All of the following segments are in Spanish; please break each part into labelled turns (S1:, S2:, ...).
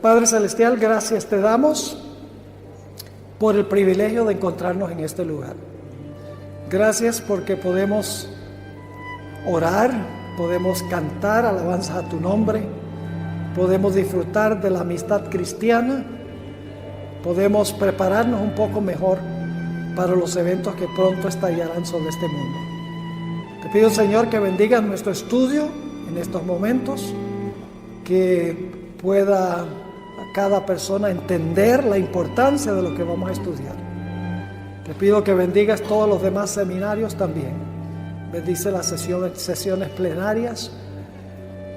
S1: Padre Celestial, gracias te damos por el privilegio de encontrarnos en este lugar. Gracias porque podemos orar, podemos cantar alabanzas a tu nombre, podemos disfrutar de la amistad cristiana, podemos prepararnos un poco mejor para los eventos que pronto estallarán sobre este mundo. Te pido, Señor, que bendigas nuestro estudio en estos momentos, que pueda cada persona entender la importancia de lo que vamos a estudiar. Te pido que bendigas todos los demás seminarios también. Bendice las sesiones plenarias.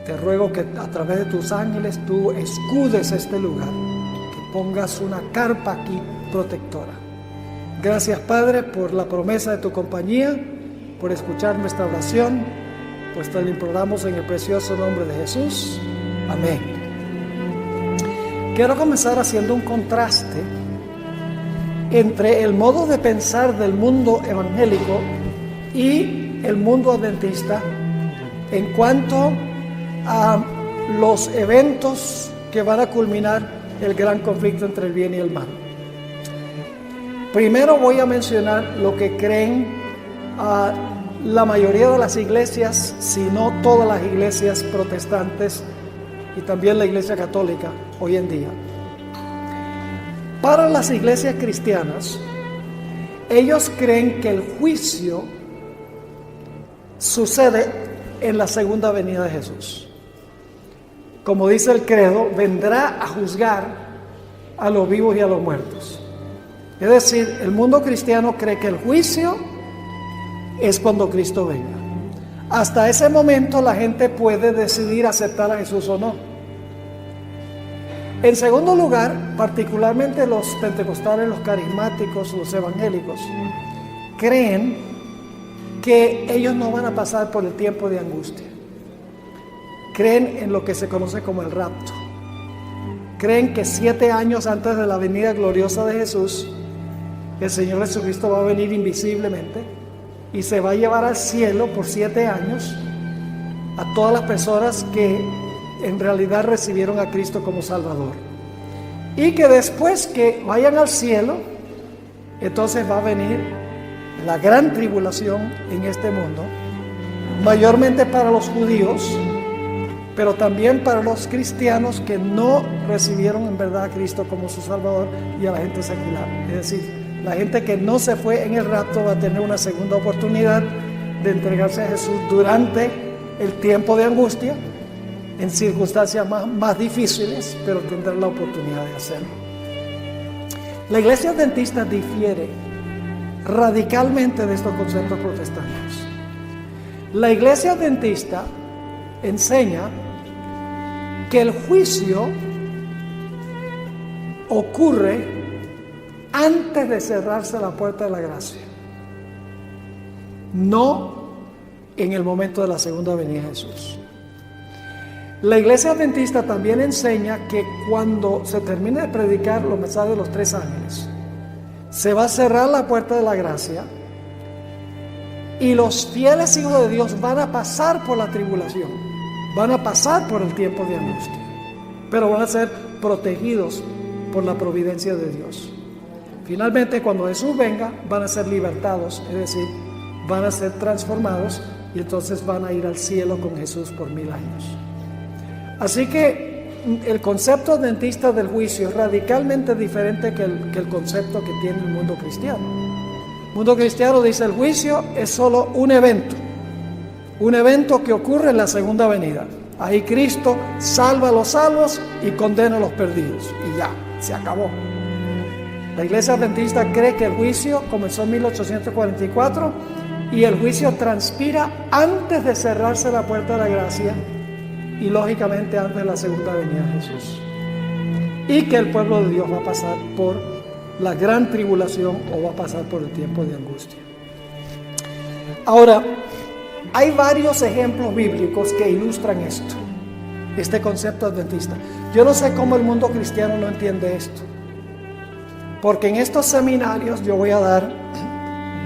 S1: Te ruego que a través de tus ángeles tú escudes este lugar, que pongas una carpa aquí protectora. Gracias, Padre, por la promesa de tu compañía, por escuchar nuestra oración, pues te lo imploramos en el precioso nombre de Jesús. Amén. Quiero comenzar haciendo un contraste entre el modo de pensar del mundo evangélico y el mundo adventista en cuanto a los eventos que van a culminar el gran conflicto entre el bien y el mal. Primero voy a mencionar lo que creen la mayoría de las iglesias, si no todas las iglesias protestantes y también la iglesia católica hoy en día. Para las iglesias cristianas, ellos creen que el juicio sucede en la segunda venida de Jesús. Como dice el credo, vendrá a juzgar a los vivos y a los muertos. Es decir, el mundo cristiano cree que el juicio es cuando Cristo venga. Hasta ese momento la gente puede decidir aceptar a Jesús o no. En segundo lugar, particularmente los pentecostales, los carismáticos, los evangélicos, creen que ellos no van a pasar por el tiempo de angustia. Creen en lo que se conoce como el rapto. Creen que 7 años antes de la venida gloriosa de Jesús, el Señor Jesucristo va a venir invisiblemente y se va a llevar al cielo por 7 años a todas las personas que en realidad recibieron a Cristo como Salvador. Y que después que vayan al cielo, entonces va a venir la gran tribulación en este mundo, mayormente para los judíos, pero también para los cristianos que no recibieron en verdad a Cristo como su Salvador, y a la gente secular. Es decir, la gente que no se fue en el rapto va a tener una segunda oportunidad de entregarse a Jesús durante el tiempo de angustia, en circunstancias más difíciles, pero tendrán la oportunidad de hacerlo. La iglesia adventista difiere radicalmente de estos conceptos protestantes. La iglesia adventista enseña que el juicio ocurre antes de cerrarse la puerta de la gracia, no en el momento de la segunda venida de Jesús. La iglesia adventista también enseña que cuando se termine de predicar los mensajes de los 3 ángeles, se va a cerrar la puerta de la gracia y los fieles hijos de Dios van a pasar por la tribulación, van a pasar por el tiempo de angustia, pero van a ser protegidos por la providencia de Dios. Finalmente, cuando Jesús venga, van a ser libertados, es decir, van a ser transformados y entonces van a ir al cielo con Jesús por 1000 años. Así que el concepto adventista del juicio es radicalmente diferente que el concepto que tiene el mundo cristiano. El mundo cristiano dice el juicio es solo un evento que ocurre en la segunda venida. Ahí Cristo salva a los salvos y condena a los perdidos. Y ya, se acabó. La iglesia adventista cree que el juicio comenzó en 1844 y el juicio transpira antes de cerrarse la puerta de la gracia y lógicamente antes de la segunda venida de Jesús. Y que el pueblo de Dios va a pasar por la gran tribulación o va a pasar por el tiempo de angustia. Ahora, hay varios ejemplos bíblicos que ilustran esto, este concepto adventista. Yo no sé cómo el mundo cristiano no entiende esto, porque en estos seminarios yo voy a dar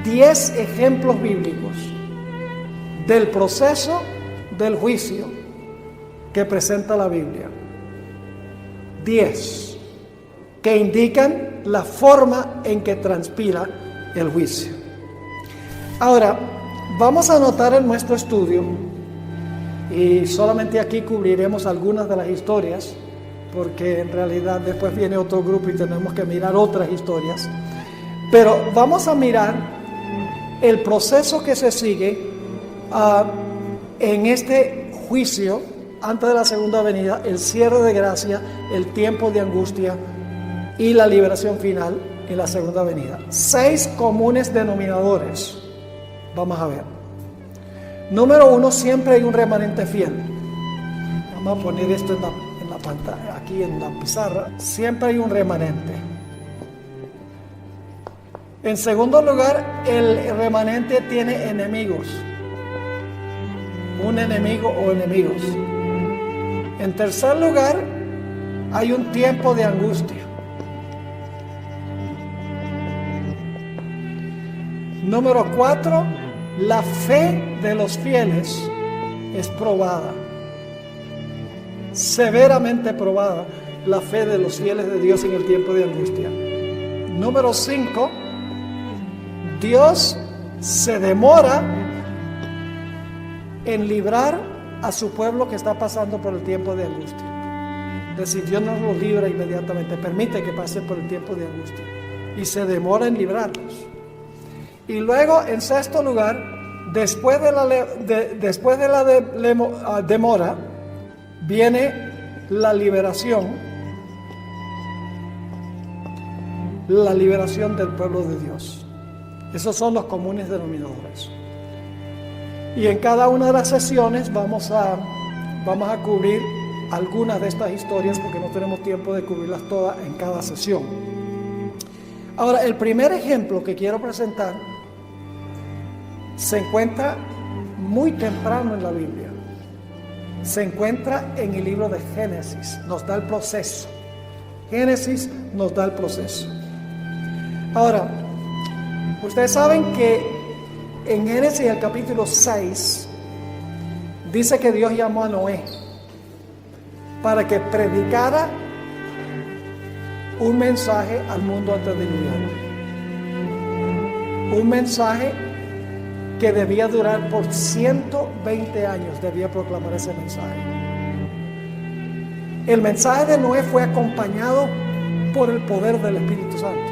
S1: 10 ejemplos bíblicos del proceso del juicio que presenta la Biblia. 10 que indican la forma en que transpira el juicio. Ahora, vamos a notar en nuestro estudio, y solamente aquí cubriremos algunas de las historias, porque en realidad después viene otro grupo y tenemos que mirar otras historias, pero vamos a mirar el proceso que se sigue en este juicio antes de la segunda venida, el cierre de gracia, el tiempo de angustia y la liberación final en la segunda venida. 6 comunes denominadores. Vamos a ver. Número 1, siempre hay un remanente fiel. Vamos a poner esto en la pantalla, aquí en la pizarra. Siempre hay un remanente. En segundo lugar, el remanente tiene enemigos. Un enemigo o enemigos. En tercer lugar, hay un tiempo de angustia. Número 4, la fe de los fieles es probada. Severamente probada la fe de los fieles de Dios en el tiempo de angustia. Número 5, Dios se demora en librar a su pueblo que está pasando por el tiempo de angustia. Es decir, Dios no los libra inmediatamente, permite que pasen por el tiempo de angustia y se demora en librarlos. Y luego, en sexto lugar, después de la demora, viene la liberación del pueblo de Dios. Esos son los comunes denominadores. Y en cada una de las sesiones vamos a cubrir algunas de estas historias, porque no tenemos tiempo de cubrirlas todas en cada sesión. Ahora, el primer ejemplo que quiero presentar se encuentra muy temprano en la Biblia. Se encuentra en el libro de Génesis. Nos da el proceso. Génesis nos da el proceso. Ahora, ustedes saben que en Génesis, el capítulo 6, dice que Dios llamó a Noé para que predicara un mensaje al mundo antediluviano. Un mensaje que debía durar por 120 años, debía proclamar ese mensaje. El mensaje de Noé fue acompañado por el poder del Espíritu Santo.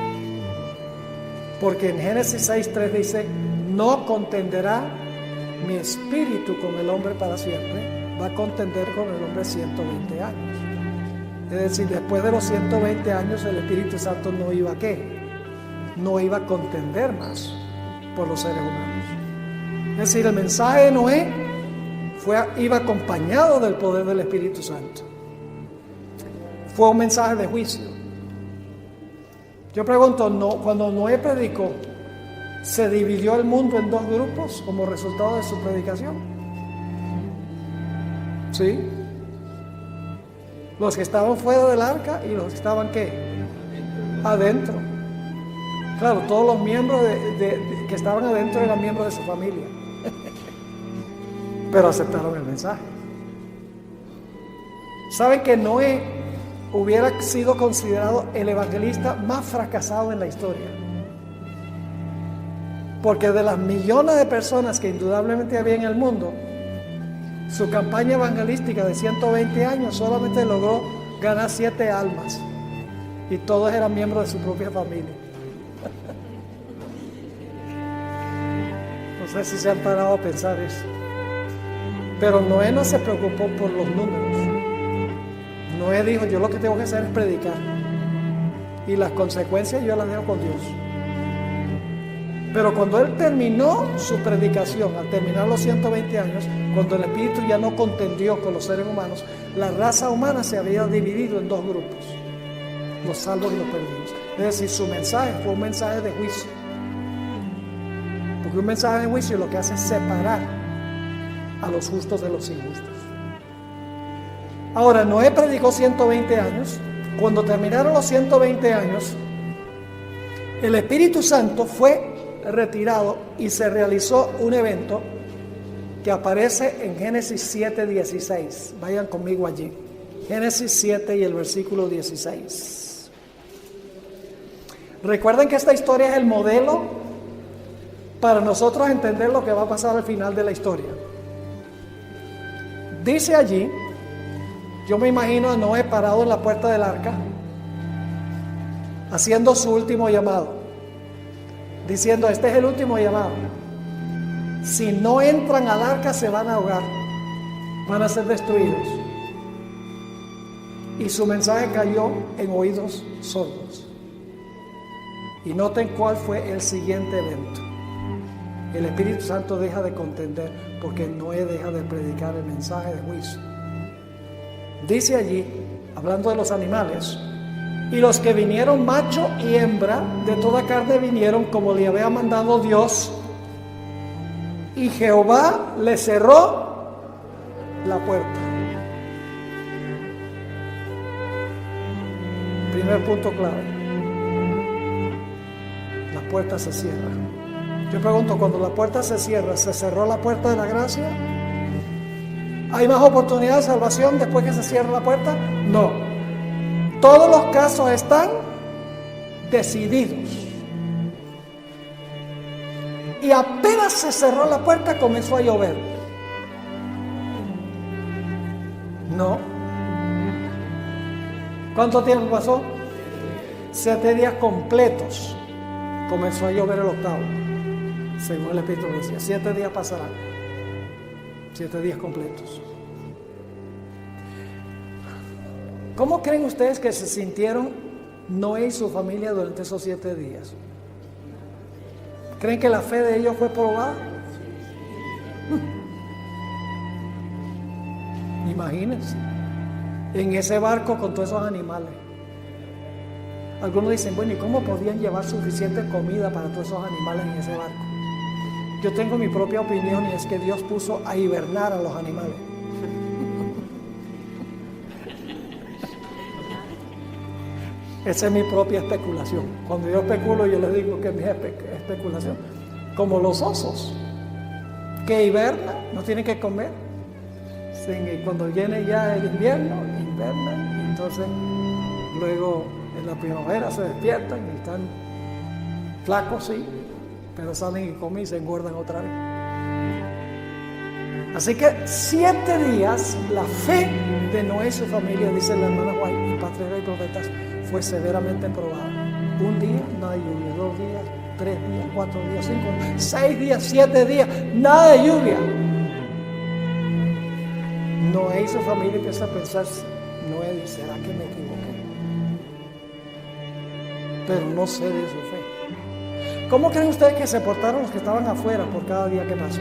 S1: Porque en Génesis 6:3 dice: no contenderá mi espíritu con el hombre para siempre, va a contender con el hombre 120 años. Es decir, después de los 120 años el Espíritu Santo no iba a ¿qué? No iba a contender más por los seres humanos. Es decir, el mensaje de Noé iba acompañado del poder del Espíritu Santo. Fue un mensaje de juicio. Yo pregunto, cuando Noé predicó, ¿se dividió el mundo en 2 grupos como resultado de su predicación? ¿Sí? Los que estaban fuera del arca y los que estaban ¿qué? Adentro. Claro, todos los miembros que estaban adentro eran miembros de su familia. Pero aceptaron el mensaje. ¿Saben que Noé hubiera sido considerado el evangelista más fracasado en la historia? Porque de las millones de personas que indudablemente había en el mundo, su campaña evangelística de 120 años solamente logró ganar 7 almas. Y todos eran miembros de su propia familia. No sé si se han parado a pensar eso. Pero Noé no se preocupó por los números. Noé dijo: yo lo que tengo que hacer es predicar. Y las consecuencias yo las dejo con Dios. Pero cuando él terminó su predicación, al terminar los 120 años, cuando el Espíritu ya no contendió con los seres humanos, la raza humana se había dividido en 2 grupos: los salvos y los perdidos. Es decir, su mensaje fue un mensaje de juicio. Porque un mensaje de juicio lo que hace es separar a los justos de los injustos. Ahora, Noé predicó 120 años. Cuando terminaron los 120 años, el Espíritu Santo fue retirado y se realizó un evento que aparece en Génesis 7:16. Vayan conmigo allí. Génesis 7 y el versículo 16. Recuerden que esta historia es el modelo para nosotros entender lo que va a pasar al final de la historia. Dice allí, yo me imagino a Noé parado en la puerta del arca, haciendo su último llamado, diciendo: este es el último llamado. Si no entran al arca se van a ahogar, van a ser destruidos. Y su mensaje cayó en oídos sordos. Y noten cuál fue el siguiente evento. El Espíritu Santo deja de contender porque Noé deja de predicar el mensaje de juicio. Dice allí, hablando de los animales: y los que vinieron, macho y hembra, de toda carne vinieron como le había mandado Dios, y Jehová le cerró la puerta. Primer punto clave: la puerta se cierra. Yo pregunto, cuando la puerta se cierra, ¿se cerró la puerta de la gracia? ¿Hay más oportunidad de salvación después que se cierra la puerta? No. Todos los casos están decididos. Y apenas se cerró la puerta, comenzó a llover. No. ¿Cuánto tiempo pasó? 7 días completos. Comenzó a llover el octavo. Según el Espíritu decía, 7 días pasarán. 7 días completos. ¿Cómo creen ustedes que se sintieron Noé y su familia durante esos 7 días? ¿Creen que la fe de ellos fue probada? Imagínense, en ese barco con todos esos animales. Algunos dicen: bueno, ¿y cómo podían llevar suficiente comida para todos esos animales en ese barco? Yo tengo mi propia opinión, y es que Dios puso a hibernar a los animales. Esa es mi propia especulación. Cuando yo especulo, yo les digo que es mi especulación. Como los osos, que hibernan, no tienen que comer. Sí, y cuando viene ya el invierno, hibernan, y entonces luego en la primavera se despiertan y están flacos, sí, pero salen y comen y se engordan otra vez. Así que 7 días la fe de Noé y su familia, dice la hermana White, y Patriarca y Profetas, fue severamente probada. 1 día, nada de lluvia. 2 días, 3 días, 4 días, 5, 6 días, 7 días, nada de lluvia. Noé y su familia empieza a pensar: Noé dice, ¿será que me equivoqué? Pero no sé de su fe. ¿Cómo creen ustedes que se portaron los que estaban afuera por cada día que pasó?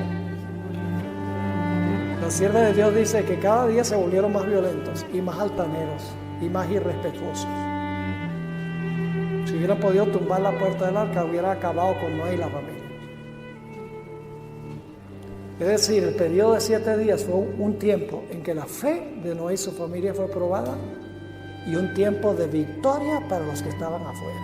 S1: La sierva de Dios dice que cada día se volvieron más violentos y más altaneros y más irrespetuosos. Si hubieran podido tumbar la puerta del arca, hubiera acabado con Noé y la familia. Es decir, el periodo de 7 días fue un tiempo en que la fe de Noé y su familia fue probada, y un tiempo de victoria para los que estaban afuera.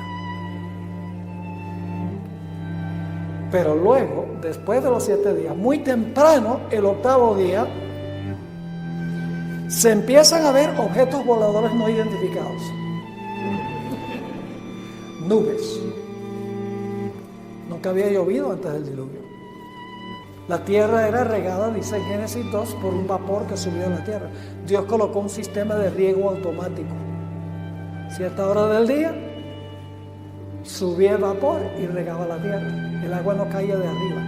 S1: Pero luego, después de los 7 días, muy temprano, el 8º día, se empiezan a ver objetos voladores no identificados. Nubes. Nunca había llovido antes del diluvio. La tierra era regada, dice en Génesis 2, por un vapor que subía a la tierra. Dios colocó un sistema de riego automático. Cierta hora del día, subía el vapor y regaba la tierra. El agua no caía de arriba.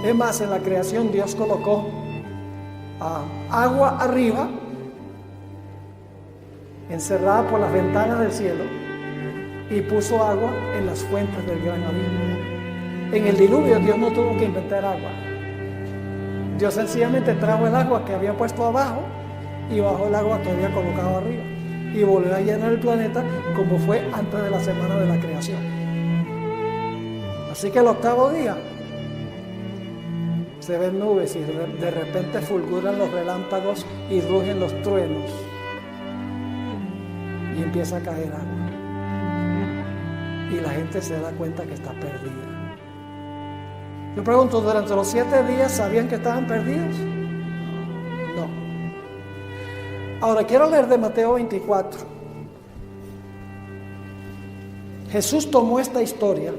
S1: Es más, en la creación Dios colocó agua arriba, encerrada por las ventanas del cielo, y puso agua en las fuentes del gran abismo. En el diluvio Dios no tuvo que inventar agua. Dios sencillamente trajo el agua que había puesto abajo y bajó el agua que había colocado arriba, y volvió a llenar el planeta como fue antes de la semana de la creación. Así que el 8º día se ven nubes y de repente fulguran los relámpagos y rugen los truenos y empieza a caer agua, y la gente se da cuenta que está perdida. Yo pregunto, ¿durante los 7 días sabían que estaban perdidos? No. Ahora quiero leer de Mateo 24. Jesús tomó esta historia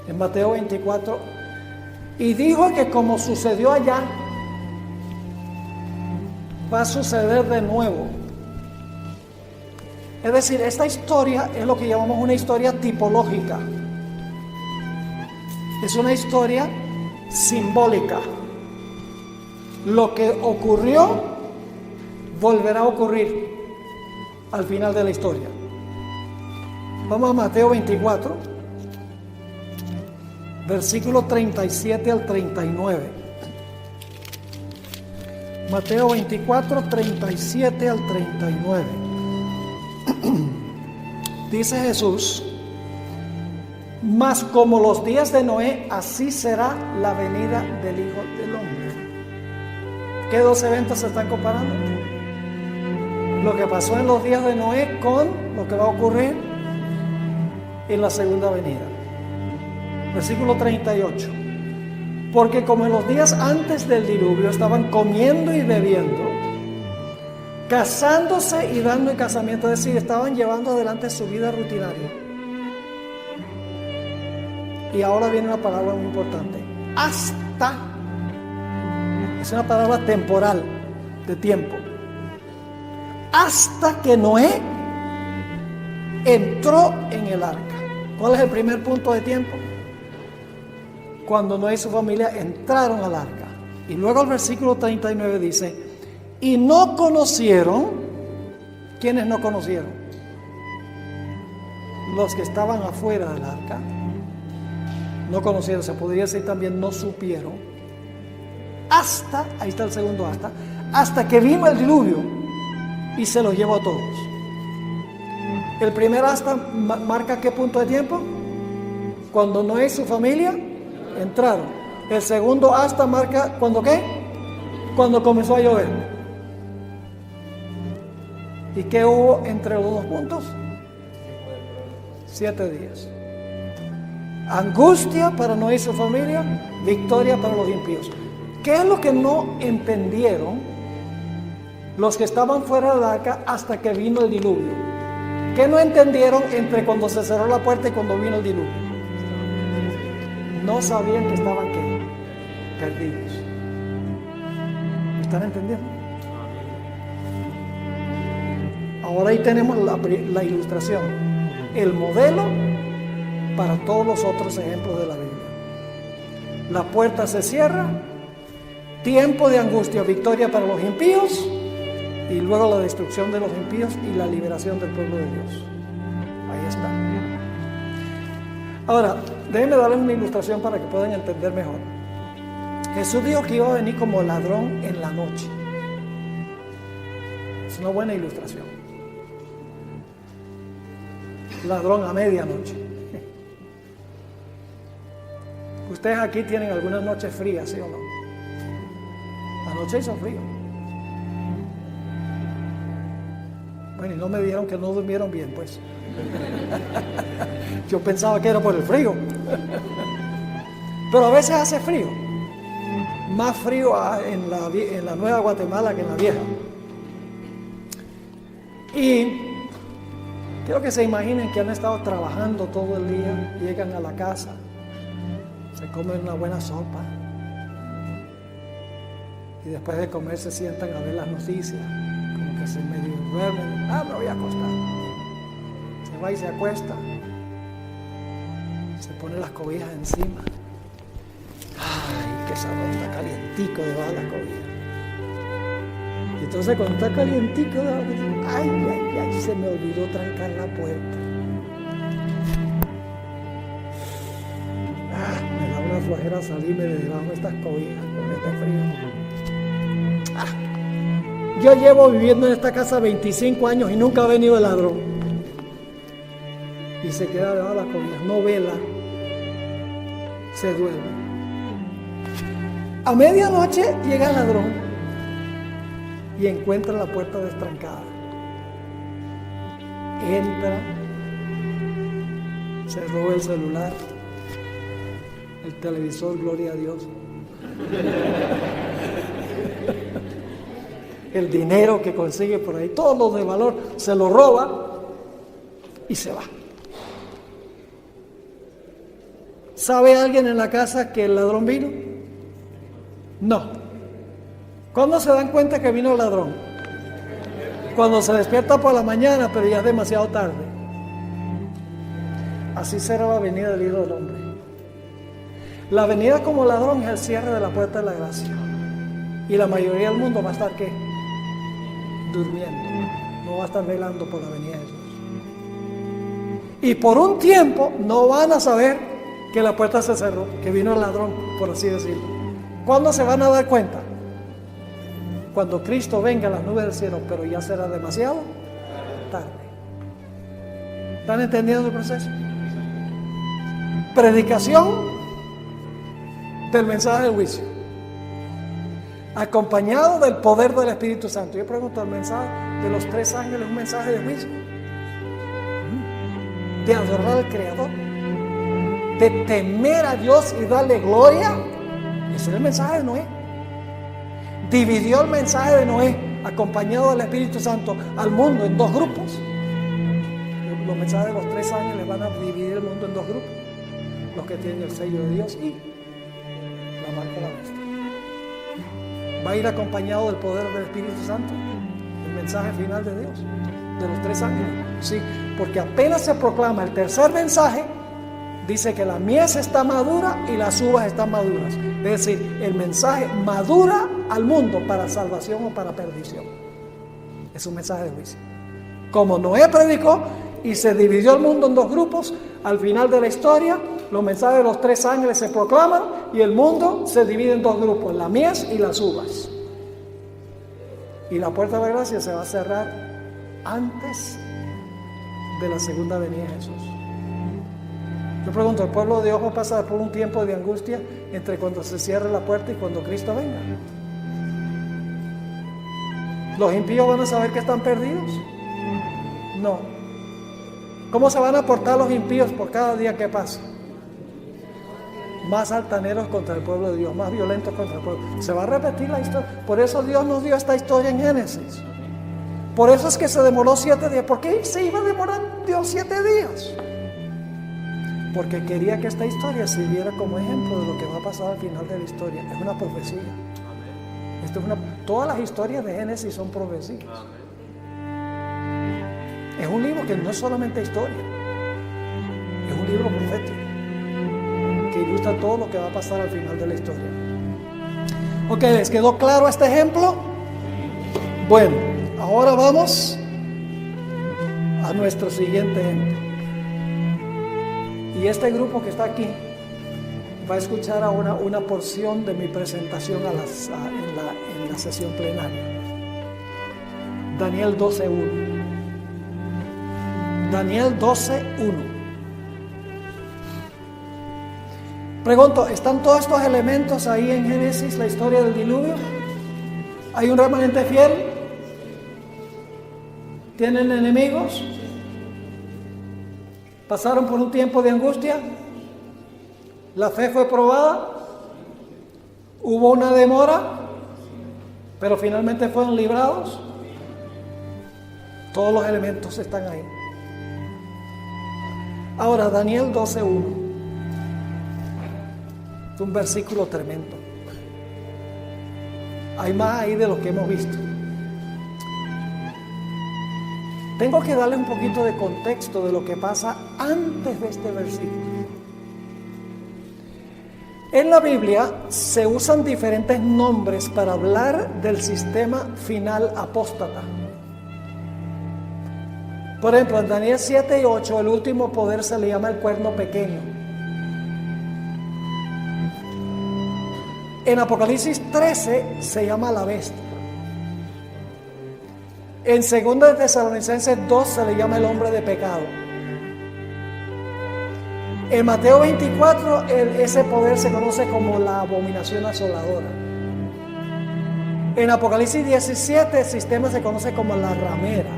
S1: en Mateo 24 y dijo que como sucedió allá, va a suceder de nuevo. Es decir, esta historia es lo que llamamos una historia tipológica. Es una historia simbólica. Lo que ocurrió volverá a ocurrir al final de la historia. Vamos a Mateo 24, versículo 37 al 39. Mateo 24, 37 al 39. Dice Jesús: mas como los días de Noé, así será la venida del Hijo del Hombre. ¿Qué dos eventos se están comparando? Lo que pasó en los días de Noé con lo que va a ocurrir en la segunda venida. Versículo 38. Porque como en los días antes del diluvio estaban comiendo y bebiendo, casándose y dando en casamiento, es decir, estaban llevando adelante su vida rutinaria. Y ahora viene una palabra muy importante. Hasta. Es una palabra temporal, de tiempo. Hasta que Noé entró en el arca. ¿Cuál es el primer punto de tiempo? Cuando Noé y su familia entraron al arca. Y luego el versículo 39 dice: y no conocieron. ¿Quiénes no conocieron? Los que estaban afuera del arca. No conocieron, se podría decir también no supieron. Hasta, ahí está el segundo hasta que vino el diluvio y se los llevó a todos. El primer hasta marca qué punto de tiempo. Cuando Noé y su familia entraron. El segundo hasta marca cuando qué. Cuando comenzó a llover. ¿Y qué hubo entre los dos puntos? 7 días. Angustia para Noé y su familia, victoria para los impíos. ¿Qué es lo que no entendieron los que estaban fuera del arca hasta que vino el diluvio? ¿Qué no entendieron entre cuando se cerró la puerta y cuando vino el diluvio? No sabían que estaban ¿qué? Perdidos. ¿Me están entendiendo? Ahora ahí tenemos la ilustración, el modelo para todos los otros ejemplos de la Biblia. La puerta se cierra, tiempo de angustia, victoria para los impíos, y luego la destrucción de los impíos y la liberación del pueblo de Dios. Ahí está. Ahora, déjenme darles una ilustración para que puedan entender mejor. Jesús dijo que iba a venir como ladrón en la noche. Es una buena ilustración. Ladrón a medianoche. Ustedes aquí tienen algunas noches frías, ¿sí o no? Anoche hizo frío. Bueno, y no me dijeron que no durmieron bien, pues. Yo pensaba que era por el frío. Pero a veces hace frío. Más frío en la Nueva Guatemala que en la Vieja. Y quiero que se imaginen que han estado trabajando todo el día, llegan a la casa, se comen una buena sopa y después de comer se sientan a ver las noticias, como que se medio duermen. Me voy a acostar. Se va y se acuesta, se pone las cobijas encima. Ay, qué sabor, está calientico debajo de la cobija. Y entonces cuando está calientico debajo de la cobija, ay, se me olvidó trancar la puerta. Me da una flojera salirme de debajo de estas cobijas con este frío. Yo llevo viviendo en esta casa 25 años y nunca ha venido el ladrón. Y se queda debajo de las cobijas, no vela, se duerme. A medianoche llega el ladrón y encuentra la puerta destrancada. Entra, se roba el celular, el televisor, gloria a Dios. el dinero que consigue por ahí, todo lo de valor, se lo roba y se va. ¿Sabe alguien en la casa que el ladrón vino? No. ¿Cuándo se dan cuenta que vino el ladrón? Cuando se despierta por la mañana, pero ya es demasiado tarde. Así será la venida del Hijo del Hombre. La venida como ladrón es el cierre de la puerta de la gracia. Y la mayoría del mundo va a estar, ¿qué? Durmiendo. No va a estar velando por la venida de Jesús. Y por un tiempo no van a saber que la puerta se cerró, que vino el ladrón, por así decirlo. ¿Cuándo se van a dar cuenta? Cuando Cristo venga a las nubes del cielo, pero ya será demasiado tarde. ¿Están entendiendo el proceso? Predicación del mensaje del juicio, acompañado del poder del Espíritu Santo. Yo pregunto, ¿el mensaje de los 3 ángeles es un mensaje de juicio? De adorar al Creador, de temer a Dios y darle gloria. Ese es el mensaje de Noé. Dividió el mensaje de Noé, acompañado del Espíritu Santo, al mundo en 2 grupos. Los mensajes de los 3 ángeles van a dividir el mundo en 2 grupos: los que tienen el sello de Dios y la marca de la bestia. Va a ir acompañado del poder del Espíritu Santo, el mensaje final de Dios, de los 3 ángeles. Sí, porque apenas se proclama el tercer mensaje, dice que la mies está madura y las uvas están maduras. Es decir, el mensaje madura al mundo para salvación o para perdición. Es un mensaje de juicio. Como Noé predicó y se dividió el mundo en 2 grupos, al final de la historia, los mensajes de los 3 ángeles se proclaman y el mundo se divide en 2 grupos: la mies y las uvas. Y la puerta de la gracia se va a cerrar antes de la segunda venida de Jesús. Yo pregunto, ¿el pueblo de Dios va a pasar por un tiempo de angustia entre cuando se cierre la puerta y cuando Cristo venga? ¿Los impíos van a saber que están perdidos? No. ¿Cómo se van a portar los impíos por cada día que pasa? Más altaneros contra el pueblo de Dios, más violentos contra el pueblo. Se va a repetir la historia. Por eso Dios nos dio esta historia en Génesis. Por eso es que se demoró 7 días. ¿Por qué se iba a demorar Dios 7 días? Porque quería que esta historia sirviera como ejemplo de lo que va a pasar al final de la historia. Es una profecía. Todas las historias de Génesis son profecías. Es un libro que no es solamente historia, es un libro profético que ilustra todo lo que va a pasar al final de la historia. Ok, ¿les quedó claro este ejemplo? Bueno, ahora vamos a nuestro siguiente ejemplo. Y este grupo que está aquí va a escuchar ahora una porción de mi presentación en la sesión plenaria. Daniel 12:1. Daniel 12:1. Pregunto, ¿están todos estos elementos ahí en Génesis, la historia del diluvio? ¿Hay un remanente fiel? ¿Tienen enemigos? ¿Pasaron por un tiempo de angustia? ¿La fe fue probada? ¿Hubo una demora? ¿Pero finalmente fueron librados? Todos los elementos están ahí. Ahora, Daniel 12:1. Es un versículo tremendo. Hay más ahí de lo que hemos visto. Tengo que darle un poquito de contexto de lo que pasa antes de este versículo. En la Biblia se usan diferentes nombres para hablar del sistema final apóstata. Por ejemplo, en Daniel 7 y 8, el último poder se le llama el cuerno pequeño. En Apocalipsis 13 se llama la bestia. En 2 de Tesalonicenses 2 se le llama el hombre de pecado. En Mateo 24 ese poder se conoce como la abominación asoladora. En Apocalipsis 17 el sistema se conoce como la ramera.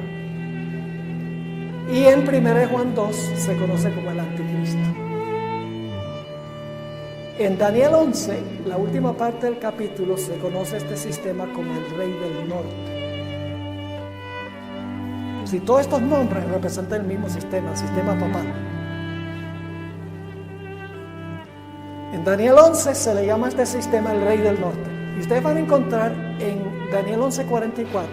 S1: Y en 1 Juan 2 se conoce como el anticristo. En Daniel 11, la última parte del capítulo, se conoce este sistema como el rey del norte. Si todos estos nombres representan el mismo sistema, el sistema papal. En Daniel 11 se le llama a este sistema el rey del norte. Y ustedes van a encontrar en Daniel 11:44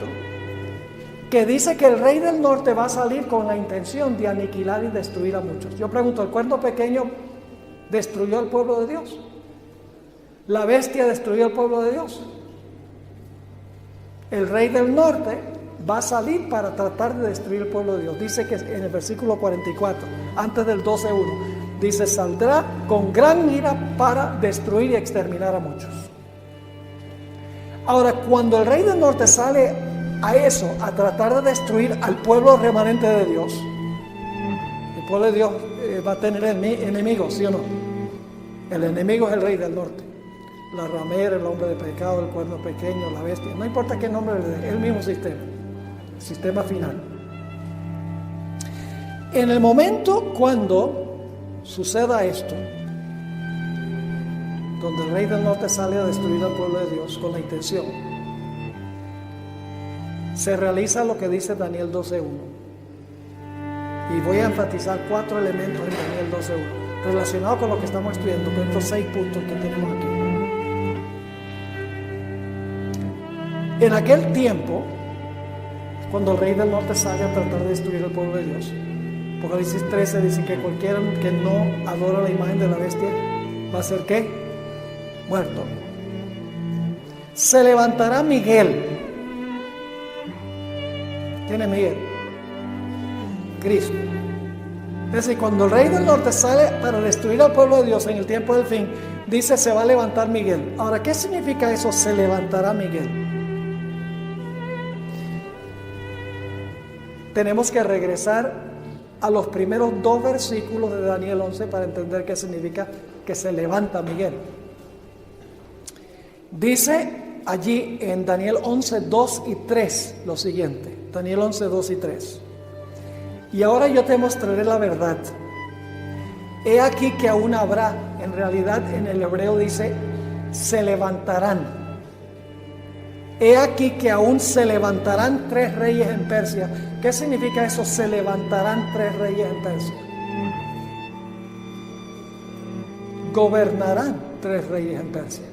S1: que dice que el rey del norte va a salir con la intención de aniquilar y destruir a muchos. Yo pregunto, ¿el cuerno pequeño destruyó al pueblo de Dios? ¿La bestia destruyó al pueblo de Dios? El rey del norte va a salir para tratar de destruir el pueblo de Dios. Dice que en el versículo 44, antes del 12:1, dice, saldrá con gran ira para destruir y exterminar a muchos. Ahora, cuando el rey del norte sale a eso, a tratar de destruir al pueblo remanente de Dios, el pueblo de Dios va a tener enemigos, ¿sí o no? El enemigo es el rey del norte. La ramera, el hombre de pecado, el cuerno pequeño, la bestia, no importa qué nombre le dé, el mismo sistema, el sistema final. En el momento cuando suceda esto, donde el rey del norte sale a destruir al pueblo de Dios con la intención, se realiza lo que dice Daniel 12:1. Y voy a enfatizar 4 elementos en Daniel 12:1 relacionados con lo que estamos estudiando, con estos 6 puntos que tenemos aquí. En aquel tiempo, cuando el rey del norte sale a tratar de destruir al pueblo de Dios, Apocalipsis 13 dice que cualquiera que no adora la imagen de la bestia va a ser ¿qué? Muerto. Se levantará Miguel. ¿Quién es Miguel? Cristo. Es decir, cuando el rey del norte sale para destruir al pueblo de Dios en el tiempo del fin, dice se va a levantar Miguel. Ahora, ¿qué significa eso? Se levantará Miguel. Tenemos que regresar a los primeros 2 versículos de Daniel 11 para entender qué significa que se levanta Miguel. Dice allí en Daniel 11, 2 y 3 lo siguiente. Daniel 11, 2 y 3. Y ahora yo te mostraré la verdad. He aquí que aún habrá, en realidad en el hebreo dice, se levantarán. He aquí que aún se levantarán 3 reyes en Persia. ¿Qué significa eso? Se levantarán 3 reyes en Persia. Gobernarán 3 reyes en Persia.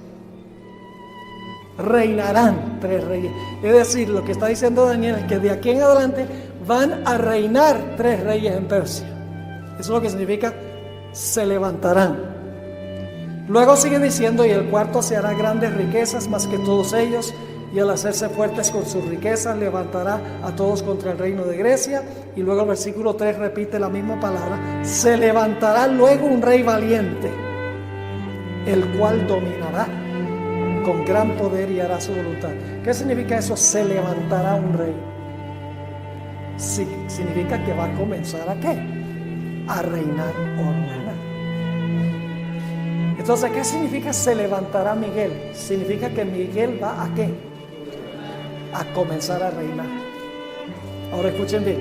S1: Reinarán 3 reyes. Es decir, lo que está diciendo Daniel es que de aquí en adelante van a reinar 3 reyes en Persia. Eso es lo que significa se levantarán. Luego sigue diciendo, y el cuarto se hará grandes riquezas más que todos ellos, y al hacerse fuertes con sus riquezas levantará a todos contra el reino de Grecia. Y luego el versículo 3 repite la misma palabra. Se levantará luego un rey valiente, el cual dominará con gran poder y hará su voluntad. ¿Qué significa eso? Se levantará un rey. Sí, significa que va a comenzar ¿a qué? A reinar o a gobernar. Entonces, ¿qué significa se levantará Miguel? Significa que Miguel va ¿a qué? A comenzar a reinar. Ahora escuchen bien.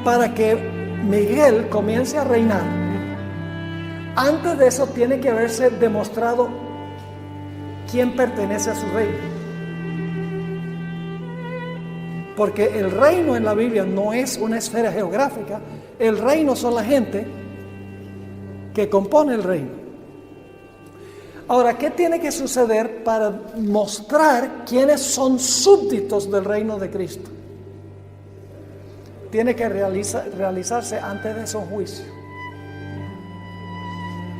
S1: Para que Miguel comience a reinar, antes de eso tiene que haberse demostrado quién pertenece a su reino. Porque el reino en la Biblia no es una esfera geográfica. El reino son la gente que compone el reino. Ahora, ¿qué tiene que suceder para mostrar quiénes son súbditos del reino de Cristo? Tiene que realizarse antes de eso un juicio.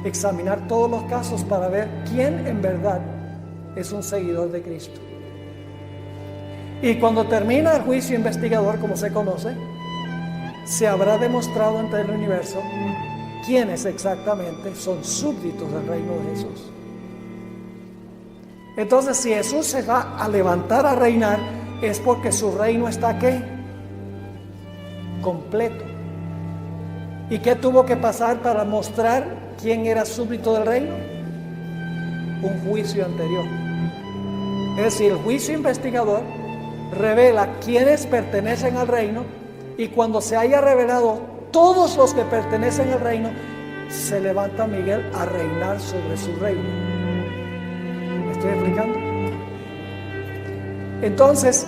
S1: Examinar todos los casos para ver quién en verdad es un seguidor de Cristo. Y cuando termina el juicio investigador, como se conoce, se habrá demostrado ante el universo quiénes exactamente son súbditos del reino de Jesús. Entonces, si Jesús se va a levantar a reinar, es porque su reino está ¿qué? Completo. ¿Y qué tuvo que pasar para mostrar quién era súbdito del reino? Un juicio anterior. Es decir, el juicio investigador revela quiénes pertenecen al reino, y cuando se haya revelado todos los que pertenecen al reino, se levanta Miguel a reinar sobre su reino. ¿Me estoy explicando? Entonces,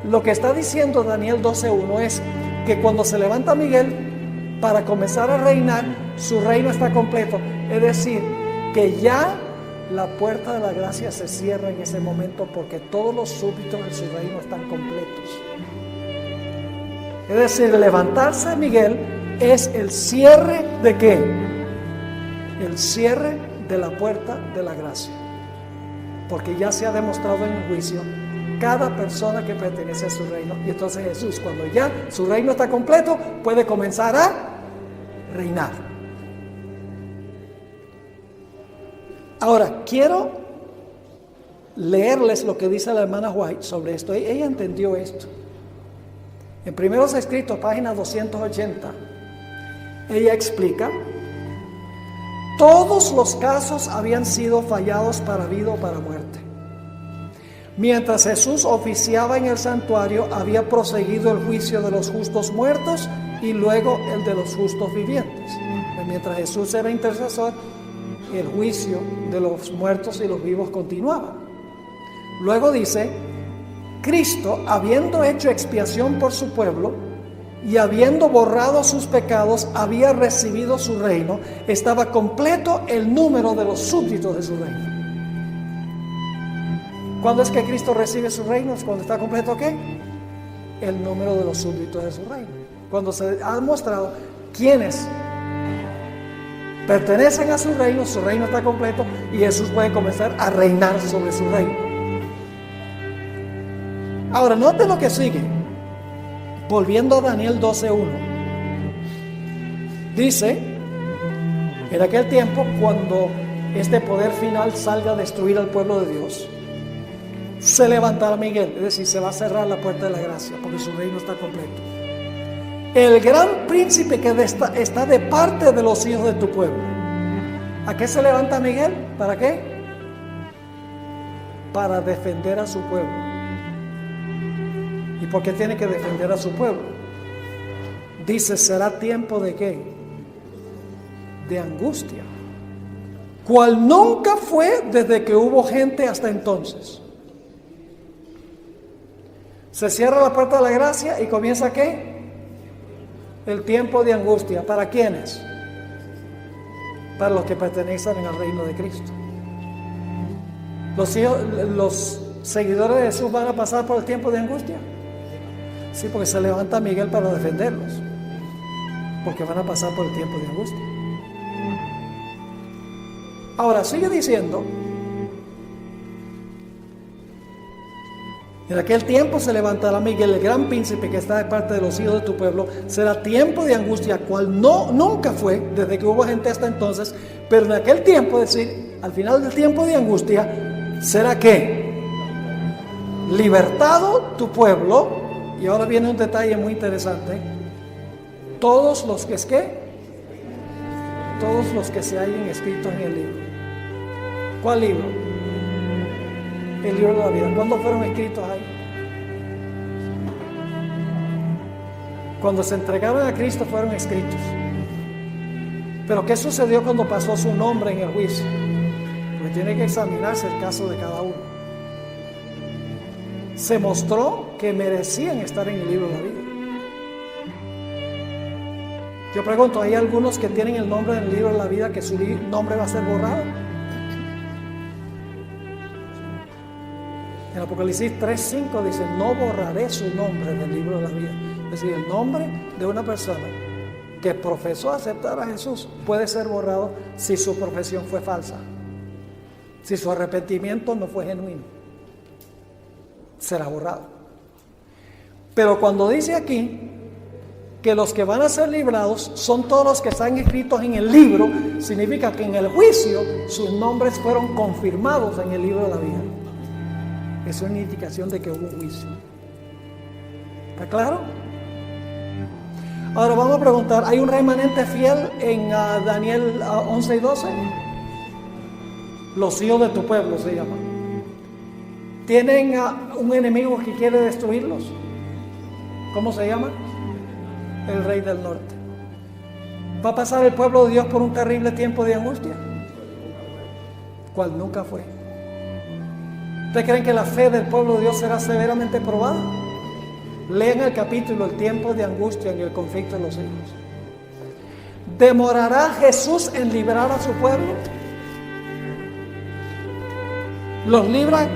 S1: lo que está diciendo Daniel 12:1 es que cuando se levanta Miguel para comenzar a reinar, su reino está completo. Es decir, que ya la puerta de la gracia se cierra en ese momento porque todos los súbditos de su reino están completos. Es decir, levantarse Miguel es el cierre ¿de qué? El cierre de la puerta de la gracia. Porque ya se ha demostrado en el juicio cada persona que pertenece a su reino. Y entonces Jesús, cuando ya su reino está completo, puede comenzar a reinar. Ahora, quiero leerles lo que dice la hermana White sobre esto. Ella entendió esto. En Primeros Escritos, página 280, ella explica: todos los casos habían sido fallados para vida o para muerte. Mientras Jesús oficiaba en el santuario, había proseguido el juicio de los justos muertos y luego el de los justos vivientes. Mientras Jesús era intercesor, el juicio de los muertos y los vivos continuaba. Luego dice: Cristo, habiendo hecho expiación por su pueblo y habiendo borrado sus pecados, había recibido su reino. Estaba completo el número de los súbditos de su reino. ¿Cuándo es que Cristo recibe su reino? ¿Cuando está completo qué? El número de los súbditos de su reino. Cuando se ha mostrado quiénes pertenecen a su reino está completo y Jesús puede comenzar a reinar sobre su reino. Ahora, note lo que sigue. Volviendo a Daniel 12:1. Dice: en aquel tiempo, cuando este poder final salga a destruir al pueblo de Dios, se levantará Miguel, es decir, se va a cerrar la puerta de la gracia, porque su reino está completo. El gran príncipe que está de parte de los hijos de tu pueblo. ¿A qué se levanta Miguel? ¿Para qué? Para defender a su pueblo. ¿Y por qué tiene que defender a su pueblo? Dice: será tiempo de ¿qué? De angustia, cual nunca fue desde que hubo gente hasta entonces. Se cierra la puerta de la gracia y comienza ¿qué? El tiempo de angustia. ¿Para quiénes? Para los que pertenecen al reino de Cristo. Los seguidores de Jesús van a pasar por el tiempo de angustia. Sí, porque se levanta Miguel para defenderlos, porque van a pasar por el tiempo de angustia. Ahora sigue diciendo: en aquel tiempo se levantará Miguel, el gran príncipe que está de parte de los hijos de tu pueblo. Será tiempo de angustia, cual nunca fue desde que hubo gente hasta entonces. Pero en aquel tiempo, es decir, al final del tiempo de angustia, será ¿qué? Libertado tu pueblo. Y ahora viene un detalle muy interesante: todos los que todos los que se hayan escritos en el libro. ¿Cuál libro? El libro de la vida. ¿Cuándo fueron escritos ahí? Cuando se entregaron a Cristo fueron escritos. Pero ¿qué sucedió cuando pasó su nombre en el juicio? Porque tiene que examinarse el caso de cada uno. Se mostró que merecían estar en el libro de la vida. Yo pregunto: ¿hay algunos que tienen el nombre en el libro de la vida que su nombre va a ser borrado? En Apocalipsis 3:5 dice: no borraré su nombre del libro de la vida. Es decir, el nombre de una persona que profesó aceptar a Jesús puede ser borrado si su profesión fue falsa, si su arrepentimiento no fue genuino, será borrado. Pero cuando dice aquí que los que van a ser librados son todos los que están escritos en el libro, significa que en el juicio sus nombres fueron confirmados en el libro de la vida. Es una indicación de que hubo un juicio. ¿Está claro? Ahora vamos a preguntar: ¿hay un remanente fiel en Daniel 11:12? Los hijos de tu pueblo se llaman. ¿Tienen un enemigo que quiere destruirlos? ¿Cómo se llama? El rey del norte. ¿Va a pasar el pueblo de Dios por un terrible tiempo de angustia? ¿Cuál nunca fue? ¿Ustedes creen que la fe del pueblo de Dios será severamente probada? Lean el capítulo, el tiempo de angustia en el conflicto de los hijos. ¿Demorará Jesús en librar a su pueblo? ¿Los libra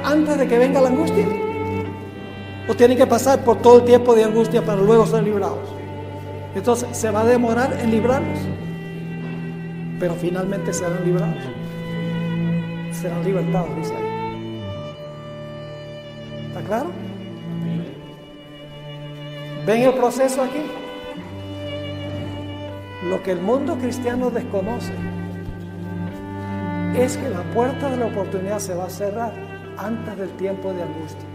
S1: antes de que venga la angustia? ¿O tienen que pasar por todo el tiempo de angustia para luego ser librados? Entonces, ¿se va a demorar en librarlos? Pero finalmente serán librados. Serán libertados, dice ahí. ¿Está claro? ¿Ven el proceso aquí? Lo que el mundo cristiano desconoce es que la puerta de la oportunidad se va a cerrar antes del tiempo de angustia.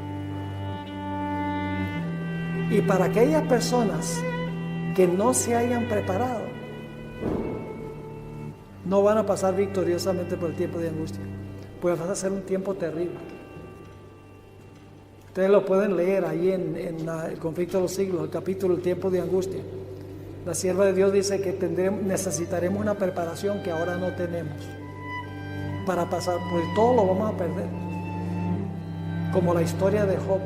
S1: Y para aquellas personas que no se hayan preparado, no van a pasar victoriosamente por el tiempo de angustia. Puede ser un tiempo terrible. Ustedes lo pueden leer ahí en el conflicto de los siglos, el capítulo El tiempo de angustia. La sierva de Dios dice que necesitaremos una preparación que ahora no tenemos para pasar, pues todo lo vamos a perder. Como la historia de Job.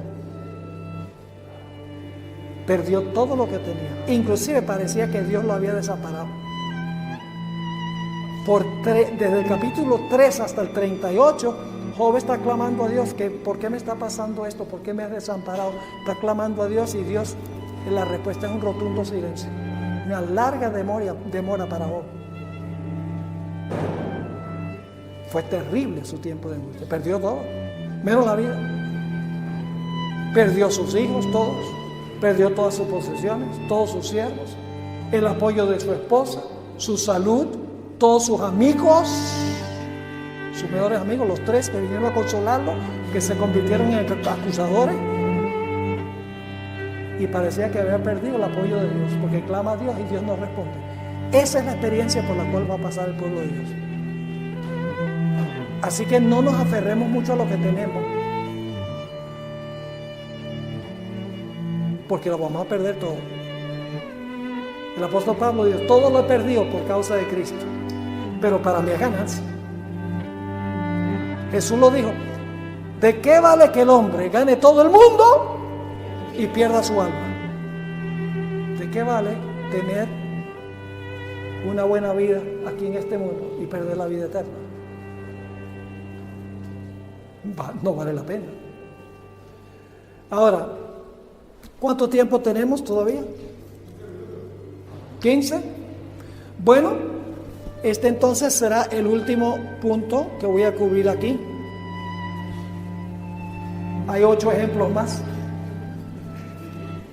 S1: Perdió todo lo que tenía. Inclusive parecía que Dios lo había desamparado. Desde el capítulo 3 hasta el 38, Job está clamando a Dios que ¿por qué me está pasando esto? ¿Por qué me has desamparado? Está clamando a Dios y Dios, la respuesta es un rotundo silencio. Una larga demora para Job. Fue terrible su tiempo de angustia. Perdió todo, menos la vida. Perdió sus hijos, todos. Perdió todas sus posesiones, todos sus siervos, el apoyo de su esposa, su salud, todos sus amigos, sus mejores amigos, los tres que vinieron a consolarlo, que se convirtieron en acusadores. Y parecía que había perdido el apoyo de Dios, porque clama a Dios y Dios no responde. Esa es la experiencia por la cual va a pasar el pueblo de Dios. Así que no nos aferremos mucho a lo que tenemos, porque lo vamos a perder todo. El apóstol Pablo dijo, todo lo he perdido por causa de Cristo, pero para mí es ganancia. Jesús lo dijo, ¿de qué vale que el hombre gane todo el mundo y pierda su alma? ¿De qué vale tener una buena vida aquí en este mundo y perder la vida eterna? No vale la pena. Ahora, ¿cuánto tiempo tenemos todavía? 15. Bueno, este entonces será el último punto que voy a cubrir aquí. Hay 8 ejemplos más,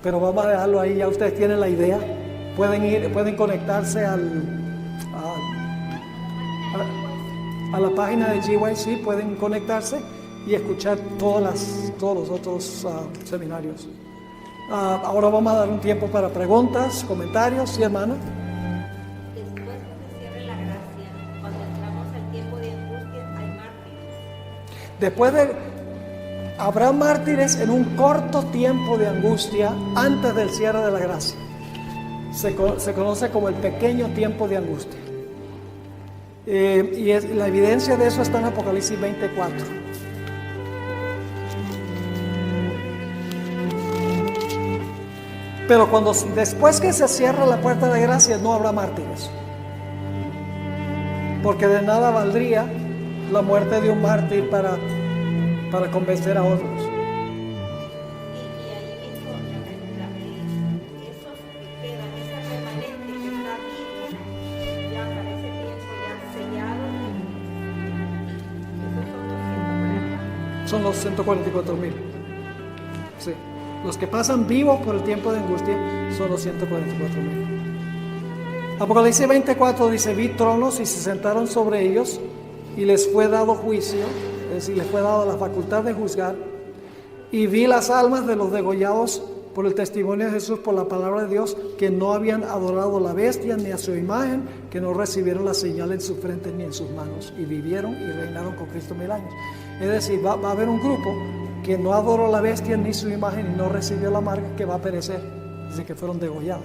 S1: pero vamos a dejarlo ahí. Ya ustedes tienen la idea. Pueden conectarse a la página de GYC, pueden conectarse y escuchar todos los otros seminarios. Ahora vamos a dar un tiempo para preguntas, comentarios. Sí, hermana.
S2: Después que se cierre la gracia, cuando entramos al tiempo de angustia, hay mártires.
S1: Habrá mártires en un corto tiempo de angustia antes del cierre de la gracia. Se conoce como el pequeño tiempo de angustia. La evidencia de eso está en Apocalipsis 24. Pero después que se cierra la puerta de gracia, no habrá mártires. Porque de nada valdría la muerte de un mártir para convencer a otros.
S2: Y ahí mismo, esos que quedan, ese remanente que está vivo, ya para ese tiempo ya sellado, esos son los 140.
S1: Son los 144,000. Sí. Los que pasan vivos por el tiempo de angustia son los 144,000. Apocalipsis 24 dice, vi tronos y se sentaron sobre ellos y les fue dado juicio, es decir, les fue dado la facultad de juzgar, y vi las almas de los degollados por el testimonio de Jesús, por la palabra de Dios, que no habían adorado a la bestia ni a su imagen, que no recibieron la señal en sus frentes ni en sus manos, y vivieron y reinaron con Cristo 1000 años. Es decir, va a haber un grupo que no adoró a la bestia ni su imagen y no recibió la marca, que va a perecer desde que fueron degollados.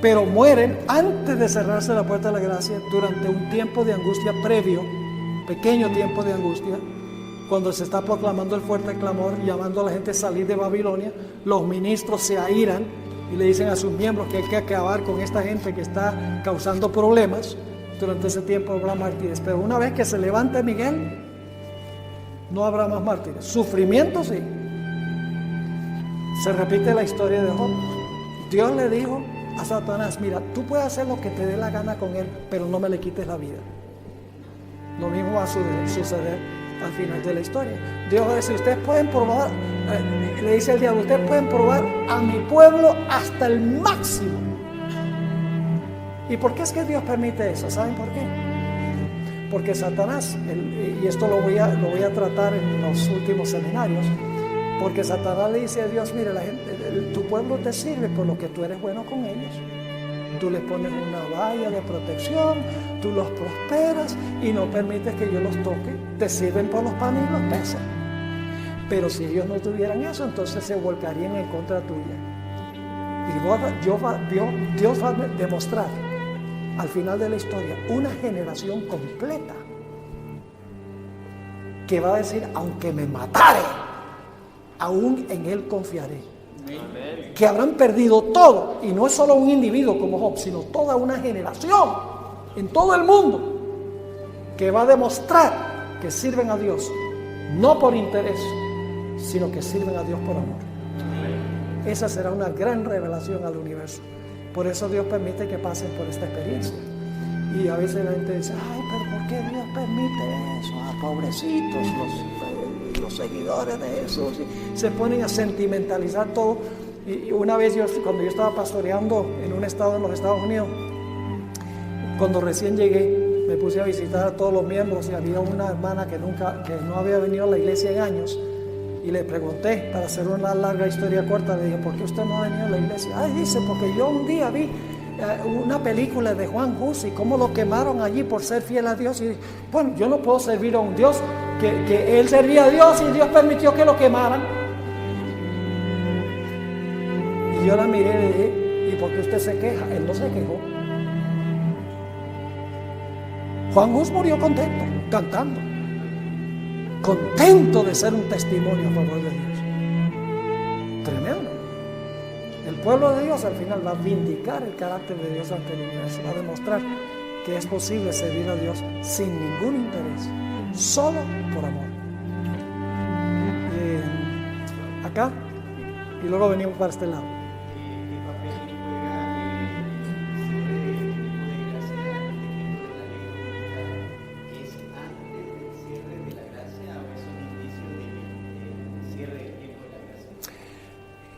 S1: Pero mueren antes de cerrarse la puerta de la gracia, durante un tiempo de angustia previo, pequeño tiempo de angustia, Cuando se está proclamando el fuerte clamor, llamando a la gente a salir de Babilonia, los ministros se airan y le dicen a sus miembros que hay que acabar con esta gente que está causando problemas. Durante ese tiempo habrá mártires, pero una vez que se levante Miguel, no habrá más mártires. Sufrimiento sí. Se repite la historia de Job. Dios le dijo a Satanás: mira, tú puedes hacer lo que te dé la gana con él, pero no me le quites la vida. Lo mismo va a suceder al final de la historia. Dios va a decir: ustedes pueden probar, le dice el diablo, ustedes pueden probar a mi pueblo hasta el máximo. ¿Y por qué es que Dios permite eso? ¿Saben por qué? Porque Satanás, y esto lo voy a tratar en los últimos seminarios, porque Satanás le dice a Dios: mire, tu pueblo te sirve por lo que tú eres bueno con ellos. Tú les pones una valla de protección, tú los prosperas y no permites que yo los toque. Te sirven por los panes y los peces. Pero si ellos no tuvieran eso, entonces se volcarían en contra tuya. Y Dios va a demostrar al final de la historia una generación completa que va a decir: aunque me matare, aún en él confiaré. Que habrán perdido todo, y no es solo un individuo como Job, sino toda una generación en todo el mundo que va a demostrar que sirven a Dios no por interés, sino que sirven a Dios por amor. Esa será una gran revelación al universo. Por eso Dios permite que pasen por esta experiencia. Y a veces la gente dice: ay, pero ¿por qué Dios permite eso? Ah, pobrecitos los seguidores de Jesús. Y se ponen a sentimentalizar todo. Y una vez cuando yo estaba pastoreando en un estado en los Estados Unidos, cuando recién llegué, me puse a visitar a todos los miembros y había una hermana que no había venido a la iglesia en años. Y le pregunté, para hacer una larga historia corta, le dije: ¿por qué usted no ha venido a la iglesia? Ay, dice: porque yo un día vi una película de Juan Hus y cómo lo quemaron allí por ser fiel a Dios. Y dije: bueno, yo no puedo servir a un Dios que él servía a Dios y Dios permitió que lo quemaran. Y yo la miré y le dije: ¿y por qué usted se queja? Él no se quejó. Juan Hus murió contento, cantando, contento de ser un testimonio a favor de Dios. Tremendo. El pueblo de Dios al final va a vindicar el carácter de Dios ante el universo, va a demostrar que es posible servir a Dios sin ningún interés, solo por amor. Acá, y luego venimos para este lado.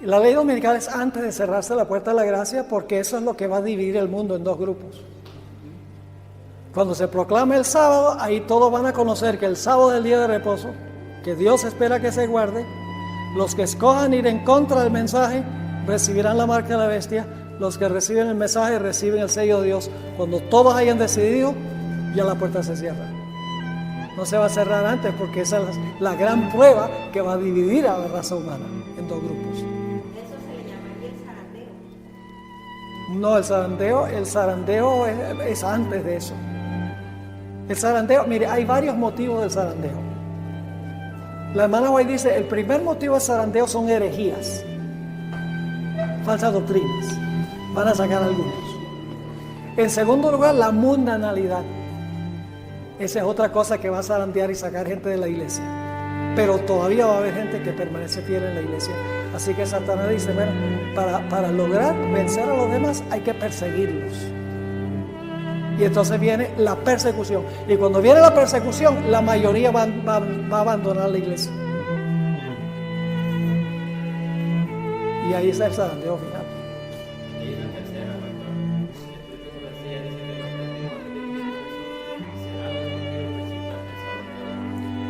S1: La ley dominical es antes de cerrarse la puerta de la gracia, porque eso es lo que va a dividir el mundo en dos grupos. Cuando se proclame el sábado, ahí todos van a conocer que el sábado es el día de reposo, que Dios espera que se guarde. Los que escojan ir en contra del mensaje recibirán la marca de la bestia. Los que reciben el mensaje reciben el sello de Dios. Cuando todos hayan decidido, ya la puerta se cierra. No se va a cerrar antes, porque esa es la gran prueba que va a dividir a la raza humana en dos grupos. No, el zarandeo es antes de eso. El zarandeo, mire, hay varios motivos del zarandeo. La hermana White dice: el primer motivo del zarandeo son herejías, falsas doctrinas. Van a sacar algunos. En segundo lugar, la mundanalidad. Esa es otra cosa que va a zarandear y sacar gente de la iglesia. Pero todavía va a haber gente que permanece fiel en la iglesia. Así que Satanás dice: bueno, para lograr vencer a los demás hay que perseguirlos. Y entonces viene la persecución. Y cuando viene la persecución, la mayoría va a abandonar la iglesia. Y ahí está el zarandeo final.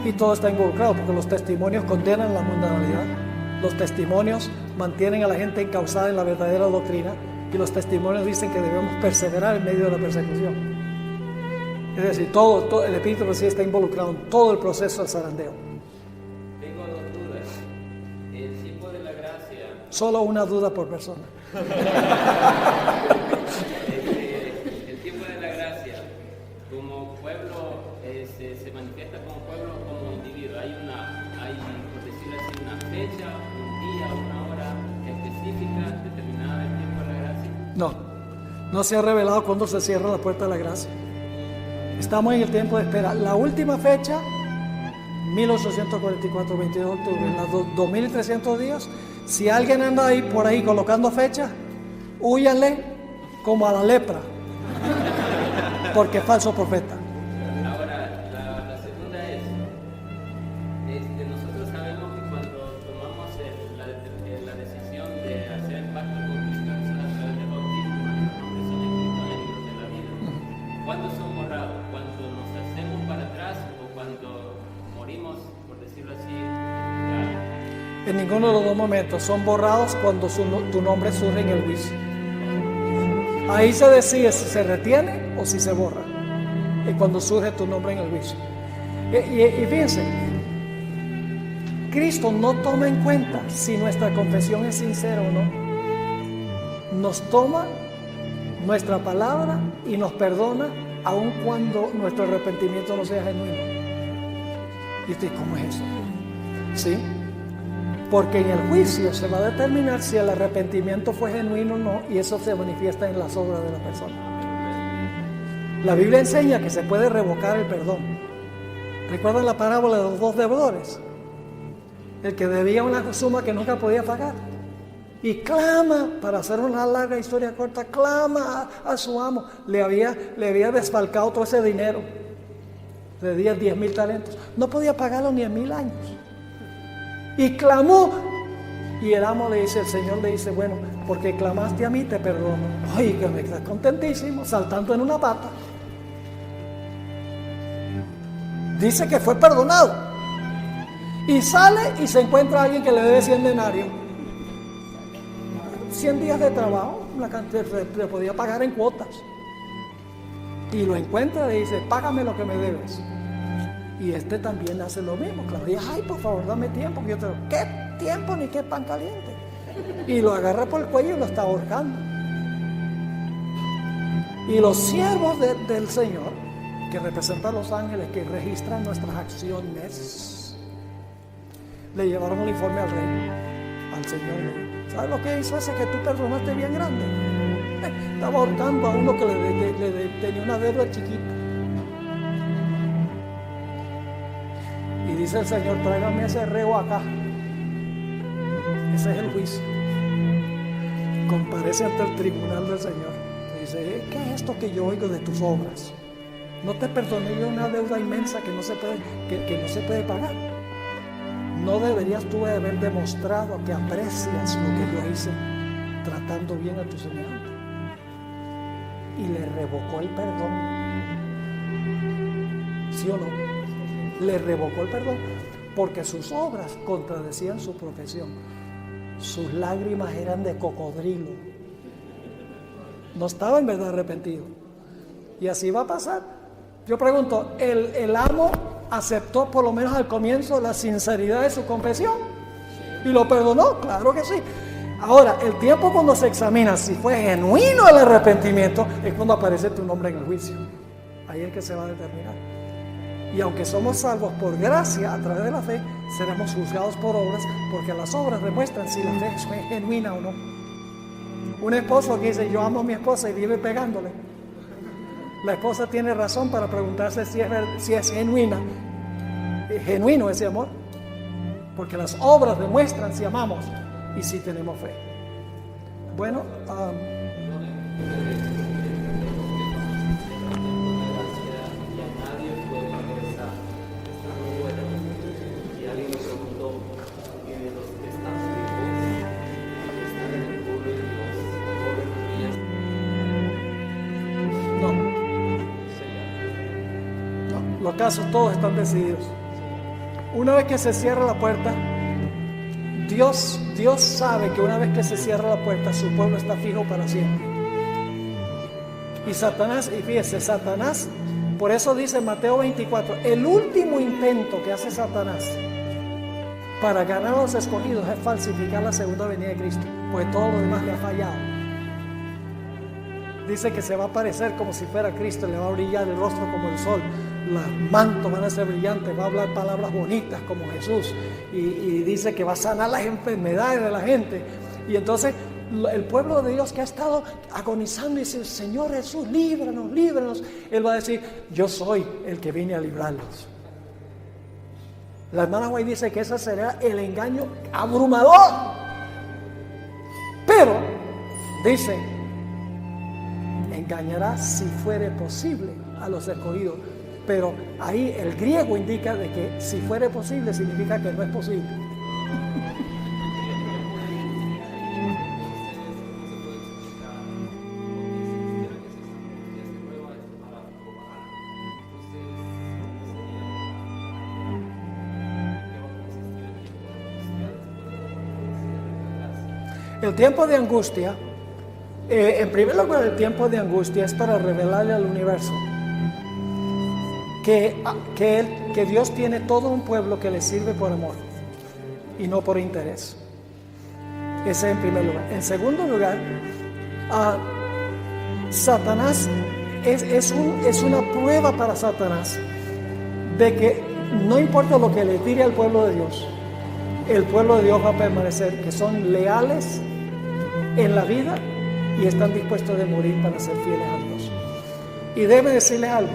S1: Y todo está involucrado, porque los testimonios condenan la mundanalidad. Los testimonios mantienen a la gente encauzada en la verdadera doctrina, y los testimonios dicen que debemos perseverar en medio de la persecución. Es decir, todo el Espíritu de sí está involucrado en todo el proceso del zarandeo.
S3: Tengo dos dudas. El tiempo de la gracia.
S1: Solo una duda por persona.
S3: El tiempo de la gracia, como pueblo, se manifiesta como pueblo, como individuo. Hay una
S1: No se ha revelado cuándo se cierra la puerta de la gracia. Estamos en el tiempo de espera. La última fecha, 1844, 22 de octubre, en los 2300 días. Si alguien anda ahí por ahí colocando fechas, húyanle como a la lepra, porque es falso profeta.
S3: Ahora, la segunda es, nosotros sabemos que cuando tomamos la decisión de hacer pacto con Cristo a través del bautismo, nuestros nombres son escritos en el libro de la vida. ¿Cuándo son borrados? ¿Cuando nos hacemos para atrás o cuando morimos, por decirlo así?
S1: En ninguno de los dos momentos. Son borrados cuando tu nombre surge en el juicio. Ahí se decide si se retiene o si se borra. Y cuando surge tu nombre en el juicio. Y fíjense, Cristo no toma en cuenta si nuestra confesión es sincera o no. Nos toma nuestra palabra y nos perdona aun cuando nuestro arrepentimiento no sea genuino. ¿Y usted cómo es eso? ¿Sí? Porque en el juicio se va a determinar si el arrepentimiento fue genuino o no, y eso se manifiesta en las obras de la persona. La Biblia enseña que se puede revocar el perdón. ¿Recuerdan la parábola de los dos deudores? El que debía una suma que nunca podía pagar y clama, para hacer una larga historia corta, clama a su amo. Le había desfalcado todo ese dinero de 10,000 talentos. No podía pagarlo ni en 1000 años. Y clamó, y el amo le dice, el Señor le dice, bueno, porque clamaste a mí te perdono. Ay, que me está contentísimo, saltando en una pata. Dice que fue perdonado. Y sale y se encuentra a alguien que le debe 100 denarios. 100 días de trabajo, la cantidad le podía pagar en cuotas. Y lo encuentra y dice, págame lo que me debes. Y este también hace lo mismo. Claro, dice, ay, por favor, dame tiempo. Que yo te digo, ¿qué tiempo ni qué pan caliente? Y lo agarra por el cuello y lo está ahorcando. Y los siervos del Señor, que representan a los ángeles, que registran nuestras acciones, le llevaron el informe al rey, al Señor. ¿Sabes lo que hizo ese que tú perdonaste bien grande? Estaba ahorcando a uno que le tenía una deuda chiquita. Y dice el Señor, tráigame ese reo acá. Ese es el juicio. Comparece ante el tribunal del Señor. Y dice, ¿qué es esto que yo oigo de tus obras? No te perdoné yo una deuda inmensa que no se puede pagar. No deberías tú haber demostrado que aprecias lo que yo hice tratando bien a tu semejante. Y le revocó el perdón. ¿Sí o no? Le revocó el perdón porque sus obras contradecían su profesión. Sus lágrimas eran de cocodrilo. No estaba en verdad arrepentido. Y así va a pasar. Yo pregunto, ¿el amo aceptó por lo menos al comienzo la sinceridad de su confesión? ¿Y lo perdonó? Claro que sí. Ahora, el tiempo cuando se examina si fue genuino el arrepentimiento es cuando aparece tu nombre en el juicio. Ahí es que se va a determinar. Y aunque somos salvos por gracia a través de la fe, seremos juzgados por obras, porque las obras demuestran si la fe es genuina o no. Un esposo que dice, yo amo a mi esposa y vive pegándole. La esposa tiene razón para preguntarse si es genuino ese amor. Porque las obras demuestran si amamos y si tenemos fe. Bueno, los casos todos están decididos. Una vez que se cierra la puerta, Dios sabe que una vez que se cierra la puerta, su pueblo está fijo para siempre. Y Satanás, y fíjese, Satanás, por eso dice Mateo 24, el último intento que hace Satanás para ganar a los escogidos es falsificar la segunda venida de Cristo, pues todo lo demás le ha fallado. Dice que se va a aparecer como si fuera Cristo, le va a brillar el rostro como el sol, los mantos van a ser brillantes, va a hablar palabras bonitas como Jesús, y dice que va a sanar las enfermedades de la gente. Y entonces el pueblo de Dios que ha estado agonizando y dice, Señor Jesús, líbranos, líbranos, Él va a decir, yo soy el que vine a librarlos. La hermana White dice que ese será el engaño abrumador. Pero, dice, engañará si fuere posible a los escogidos. Pero ahí el griego indica de que si fuere posible significa que no es posible. El tiempo de angustia, en primer lugar, el tiempo de angustia es para revelarle al universo que Dios tiene todo un pueblo que le sirve por amor y no por interés. Ese en primer lugar. En segundo lugar, Satanás es una prueba para Satanás de que no importa lo que le tire al pueblo de Dios, el pueblo de Dios va a permanecer, que son leales en la vida y están dispuestos de morir para ser fieles a Dios. Y déjeme decirles algo,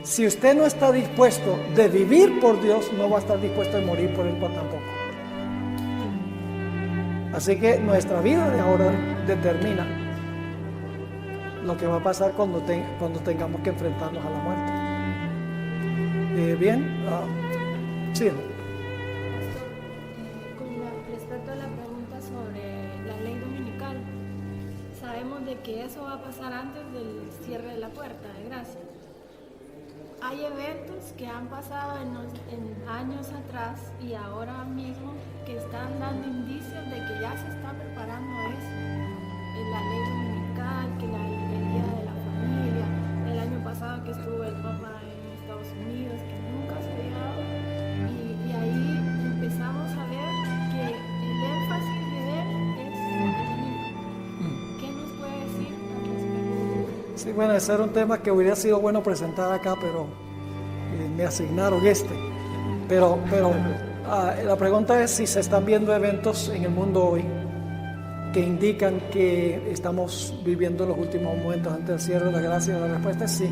S1: si usted no está dispuesto de vivir por Dios, no va a estar dispuesto a morir por Él tampoco. Así que nuestra vida de ahora determina lo que va a pasar cuando tengamos que enfrentarnos a la muerte. Bien, sí.
S4: Con respecto a la pregunta sobre la ley dominical, sabemos de que eso va a pasar antes del cierre de la puerta de gracia. Hay eventos que han pasado en años atrás y ahora mismo que están dando indicios de que ya se está preparando eso. La ley dominical, que el día de la familia, el año pasado que estuvo el Papa en Estados Unidos, que nunca se había dado, y ahí empezamos a ver que el énfasis de él es el domingo. ¿Qué nos puede decir al respecto?
S1: Sí, bueno, ese era un tema que hubiera sido bueno presentar acá, pero me asignaron Pero la pregunta es si se están viendo eventos en el mundo hoy que indican que estamos viviendo los últimos momentos antes del cierre de la gracia. La respuesta es sí.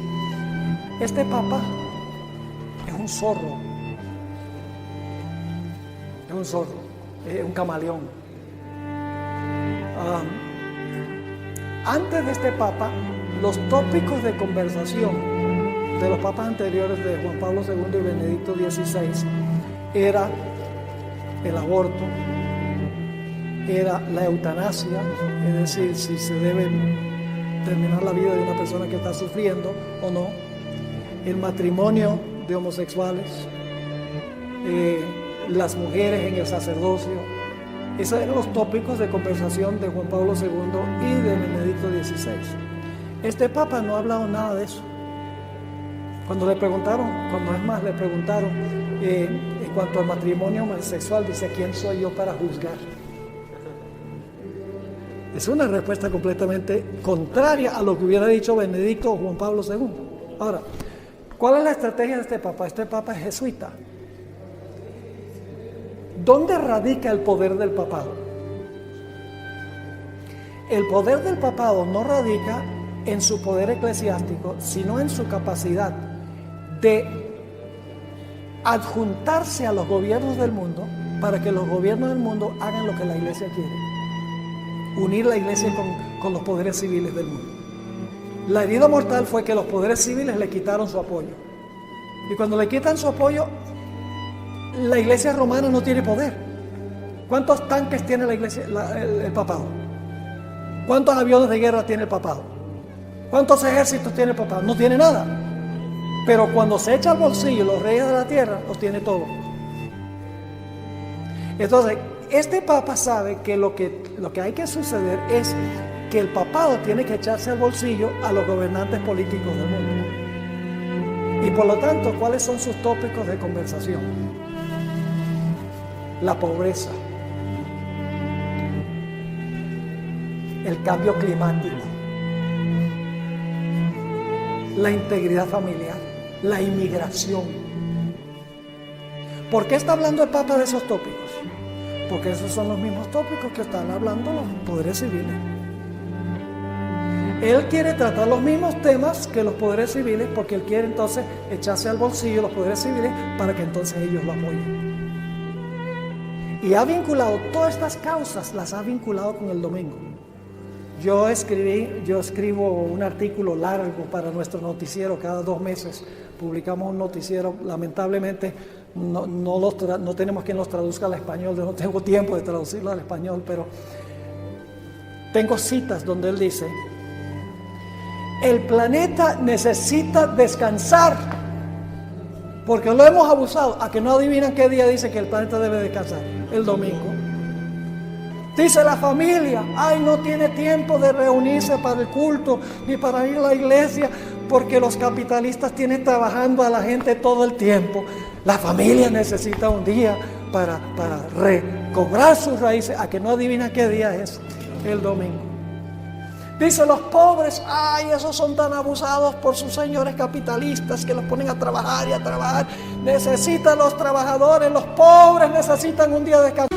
S1: Este Papa es un zorro. Es un zorro, es un camaleón. Antes de este Papa, los tópicos de conversación de los papas anteriores, de Juan Pablo II y Benedicto XVI, era el aborto, era la eutanasia, es decir, si se debe terminar la vida de una persona que está sufriendo o no, el matrimonio de homosexuales, las mujeres en el sacerdocio. Esos eran los tópicos de conversación de Juan Pablo II y de Benedicto XVI. Este Papa no ha hablado nada de eso. Cuando le preguntaron en cuanto al matrimonio homosexual, dice, ¿quién soy yo para juzgar? Es una respuesta completamente contraria a lo que hubiera dicho Benedicto o Juan Pablo II. Ahora, ¿cuál es la estrategia de este Papa? Este Papa es jesuita. ¿Dónde radica el poder del papado? El poder del papado no radica en su poder eclesiástico, sino en su capacidad de adjuntarse a los gobiernos del mundo para que los gobiernos del mundo hagan lo que la iglesia quiere. Unir la iglesia con los poderes civiles del mundo. La herida mortal fue que los poderes civiles le quitaron su apoyo. Y cuando le quitan su apoyo, la iglesia romana no tiene poder. ¿Cuántos tanques tiene la iglesia, el papado? ¿Cuántos aviones de guerra tiene el papado? ¿Cuántos ejércitos tiene el papado? No tiene nada. Pero cuando se echa al bolsillo los reyes de la tierra, los tiene todo. Entonces, este papa sabe que lo que hay que suceder es que el papado tiene que echarse al bolsillo a los gobernantes políticos del mundo. Y por lo tanto, ¿cuáles son sus tópicos de conversación? La pobreza, el cambio climático, la integridad familiar, la inmigración. ¿Por qué está hablando el Papa de esos tópicos? porque esos son los mismos tópicos que están hablando los poderes civiles. Él quiere tratar los mismos temas que los poderes civiles, porque él quiere entonces echarse al bolsillo los poderes civiles para que entonces ellos lo apoyen. Y ha vinculado todas estas causas, las ha vinculado con el domingo. Yo escribo un artículo largo para nuestro noticiero cada 2 meses. Publicamos un noticiero, lamentablemente no tenemos quien los traduzca al español, yo no tengo tiempo de traducirlo al español, pero tengo citas donde él dice: el planeta necesita descansar, porque lo hemos abusado. A que no adivinan qué día dice que el planeta debe descansar: el domingo. Dice la familia: ay, no tiene tiempo de reunirse para el culto ni para ir a la iglesia, porque los capitalistas tienen trabajando a la gente todo el tiempo. La familia necesita un día para recobrar sus raíces. A que no adivinan qué día es: el domingo. Dice los pobres: ay, esos son tan abusados por sus señores capitalistas que los ponen a trabajar y a trabajar. Necesitan los trabajadores, los pobres necesitan un día de descanso.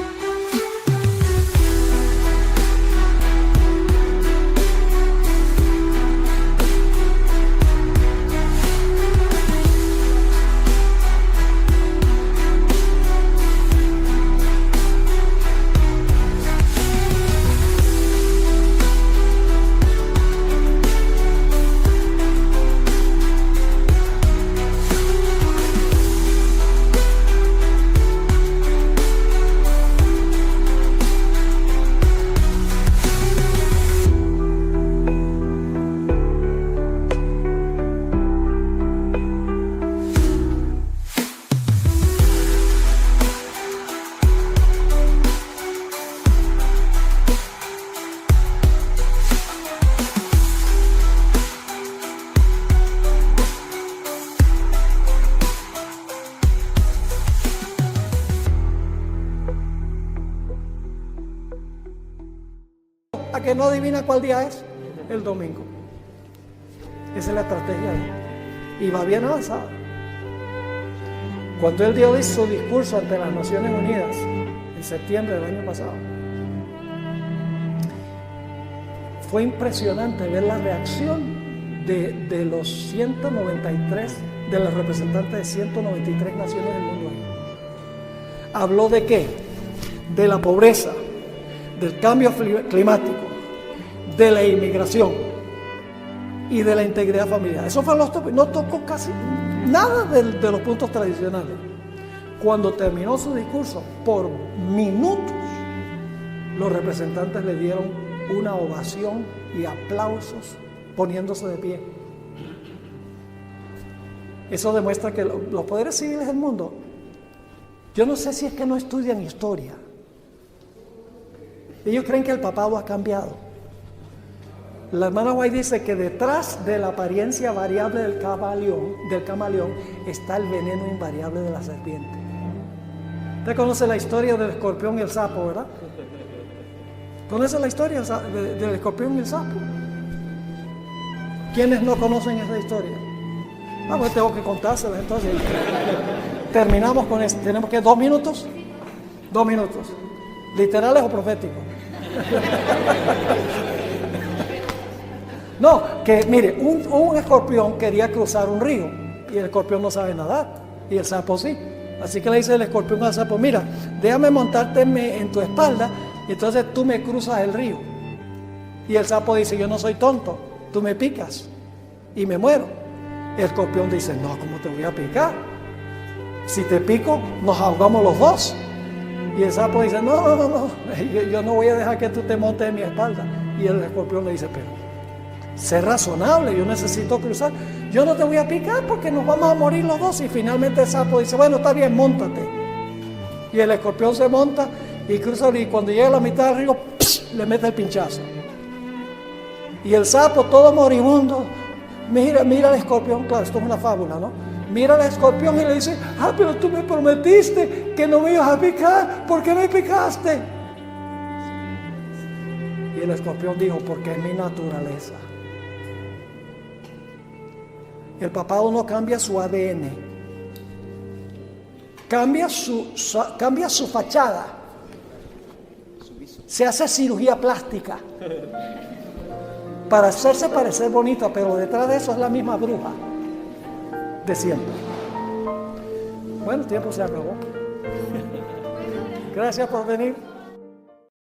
S1: A que no adivina cuál día es: el domingo. Esa es la estrategia de él. Y va bien avanzada. Cuando él dio su discurso ante las Naciones Unidas en septiembre del año pasado, fue impresionante ver la reacción de los 193, de los representantes de 193 naciones del mundo. ¿Habló de qué? De la pobreza, del cambio climático, de la inmigración y de la integridad familiar. Esos fueron los tópicos. No tocó casi nada de los puntos tradicionales. Cuando terminó su discurso, por minutos, los representantes le dieron una ovación y aplausos poniéndose de pie. Eso demuestra que los poderes civiles del mundo, yo no sé si es que no estudian historia. Ellos creen que el papado ha cambiado. La hermana White dice que detrás de la apariencia variable del camaleón está el veneno invariable de la serpiente. Usted conoce la historia del escorpión y el sapo, ¿verdad? ¿Conoce la historia del escorpión y el sapo? ¿Quiénes no conocen esa historia? Pues tengo que contársela entonces. Terminamos con esto. ¿Tenemos que 2 minutos? 2 minutos. ¿Literales o proféticos? No, que mire, un escorpión quería cruzar un río y el escorpión no sabe nadar y el sapo sí. Así que le dice el escorpión al sapo: mira, déjame montarte en tu espalda y entonces tú me cruzas el río. Y el sapo dice: yo no soy tonto, tú me picas y me muero. El escorpión dice: no, ¿cómo te voy a picar? Si te pico, nos ahogamos los dos. Y el sapo dice: no, yo no voy a dejar que tú te montes en mi espalda. Y el escorpión le dice: pero sé razonable, yo necesito cruzar. Yo no te voy a picar porque nos vamos a morir los dos. Y finalmente el sapo dice: bueno, está bien, móntate. Y el escorpión se monta y cruza, y cuando llega a la mitad del río, le mete el pinchazo. Y el sapo, todo moribundo, mira al escorpión. Claro, esto es una fábula, ¿no? Mira al escorpión y le dice: pero tú me prometiste que no me ibas a picar, ¿por qué me picaste? Y el escorpión dijo: porque es mi naturaleza. El papado no cambia su ADN, cambia su fachada, se hace cirugía plástica para hacerse parecer bonita, pero detrás de eso es la misma bruja de siempre. Bueno, el tiempo se acabó. Gracias por venir.